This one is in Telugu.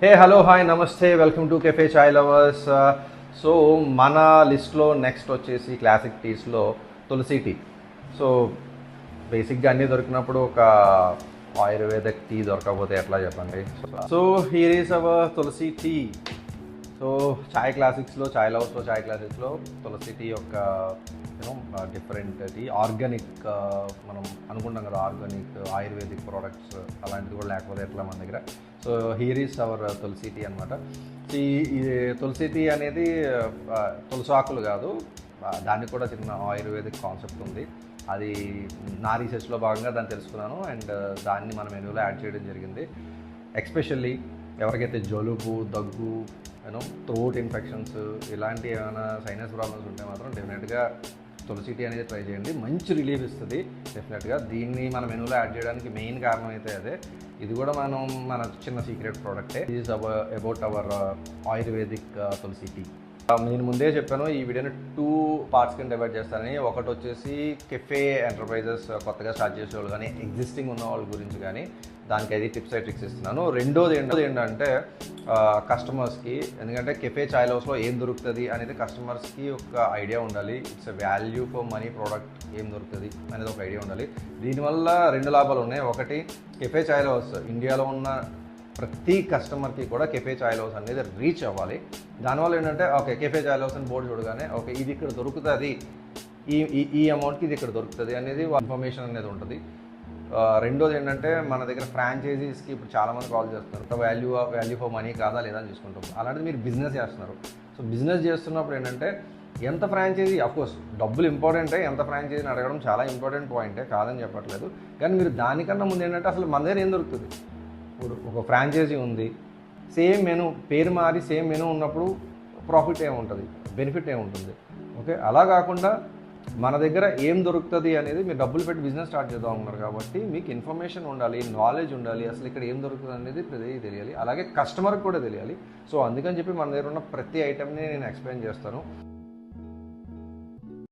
హే హలో హాయ్ నమస్తే welcome to cafe chai lovers. So మన లిస్ట్లో నెక్స్ట్ వచ్చేసి క్లాసిక్ టీస్లో తులసి టీ. సో బేసిక్గా అన్నీ దొరికినప్పుడు ఒక ఆయుర్వేదిక్ టీ దొరకకపోతే ఎట్లా చెప్పండి. So here is our tulsi tea. So chai క్లాసిక్స్లో, చాయ్ లవర్స్లో, చాయ్ క్లాసిక్స్లో తులసి టీ యొక్క డిఫరెంట్ టీ, ఆర్గానిక్. మనం అనుకుంటాం కదా ఆర్గానిక్ ఆయుర్వేదిక్ ప్రోడక్ట్స్, అలాంటిది కూడా లేకపోతే ఎట్లా మన దగ్గర. So here is our tulsi tea అనమాట. ఈ తులసి టీ అనేది తులసి ఆకులు కాదు, దానికి కూడా చిన్న ఆయుర్వేదిక్ కాన్సెప్ట్ ఉంది. అది నా రీసెర్చ్లో భాగంగా దాన్ని తెలుసుకున్నాను అండ్ దాన్ని మన మెనూలో యాడ్ చేయడం జరిగింది. ఎస్పెషల్లీ ఎవరికైతే జలుబు, దగ్గు, థ్రోట్ ఇన్ఫెక్షన్స్, ఇలాంటి ఏమైనా సైనస్ ప్రాబ్లమ్స్ ఉంటే మాత్రం డెఫినెట్గా తులసి టీ అనేది ట్రై చేయండి. మంచి రిలీఫ్ ఇస్తుంది డెఫినెట్గా. దీన్ని మన మెనూలో యాడ్ చేయడానికి మెయిన్ కారణం అయితే అదే. ఇది కూడా మన చిన్న సీక్రెట్ ప్రోడక్టే. Is about our ayurvedic tulsi tea. నేను ముందే చెప్పాను ఈ వీడియోని 2 పార్ట్స్ కింద డివైడ్ చేస్తానని. ఒకటి వచ్చేసి కెఫే ఎంటర్ప్రైజెస్ కొత్తగా స్టార్ట్ చేసే వాళ్ళు కానీ, ఎగ్జిస్టింగ్ ఉన్న వాళ్ళ గురించి కానీ దానికి అయితే టిప్స్ అండ్ ట్రిక్స్ ఇస్తున్నాను. రెండోది ఏంటంటే కస్టమర్స్కి, ఎందుకంటే కెఫే చాయ్ హౌస్లో ఏం దొరుకుతుంది అనేది కస్టమర్స్కి ఒక ఐడియా ఉండాలి. It's a value for money product, ఏం దొరుకుతుంది అనేది ఒక ఐడియా ఉండాలి. దీనివల్ల 2 లాభాలు ఉన్నాయి. ఒకటి, కెఫే చాయ్ హౌస్ ఇండియాలో ఉన్న ప్రతి కస్టమర్కి కూడా కెఫే చాయ్ హౌస్ అనేది రీచ్ అవ్వాలి. దానివల్ల ఏంటంటే ఓకే కెఫే చాయ్ హౌస్ అని బోర్డు చూడగానే ఓకే ఇది ఇక్కడ దొరుకుతుంది, ఈ అమౌంట్కి ఇది ఇక్కడ దొరుకుతుంది అనేది ఇన్ఫర్మేషన్ అనేది ఉంటుంది. రెండోది ఏంటంటే మన దగ్గర ఫ్రాంచైజీస్కి ఇప్పుడు చాలామంది కాల్ చేస్తున్నారు, వాల్యూ ఫర్ మనీ కాదా లేదా అని చూసుకుంటాం. అలాంటిది మీరు బిజినెస్ చేస్తున్నారు. సో బిజినెస్ చేస్తున్నప్పుడు ఏంటంటే ఎంత ఫ్రాంచైజీ, అఫ్కోర్స్ డబ్బులు ఇంపార్టెంటే, ఎంత ఫ్రాంచైజీని అడగడం చాలా ఇంపార్టెంట్ పాయింటే, కాదని చెప్పట్లేదు. కానీ మీరు దానికన్నా ముందు ఏంటంటే అసలు మన దగ్గర ఏం దొరుకుతుంది. ఇప్పుడు ఒక ఫ్రాంచైజీ ఉంది, సేమ్ మెనూ, పేరు మారి సేమ్ మెనూ ఉన్నప్పుడు ప్రాఫిట్ ఏముంటుంది, బెనిఫిట్ ఏముంటుంది. ఓకే, అలా కాకుండా మన దగ్గర ఏం దొరుకుతుంది అనేది, మీరు డబ్బులు పెట్టి బిజినెస్ స్టార్ట్ చేద్దాం అనుకున్నారు కాబట్టి మీకు ఇన్ఫర్మేషన్ ఉండాలి, నాలెడ్జ్ ఉండాలి, అసలు ఇక్కడ ఏం దొరుకుతుంది అనేది తెలియాలి. అలాగే కస్టమర్కి కూడా తెలియాలి. సో అందుకని చెప్పి మన దగ్గర ఉన్న ప్రతి ఐటెంని నేను ఎక్స్ప్లెయిన్ చేస్తాను.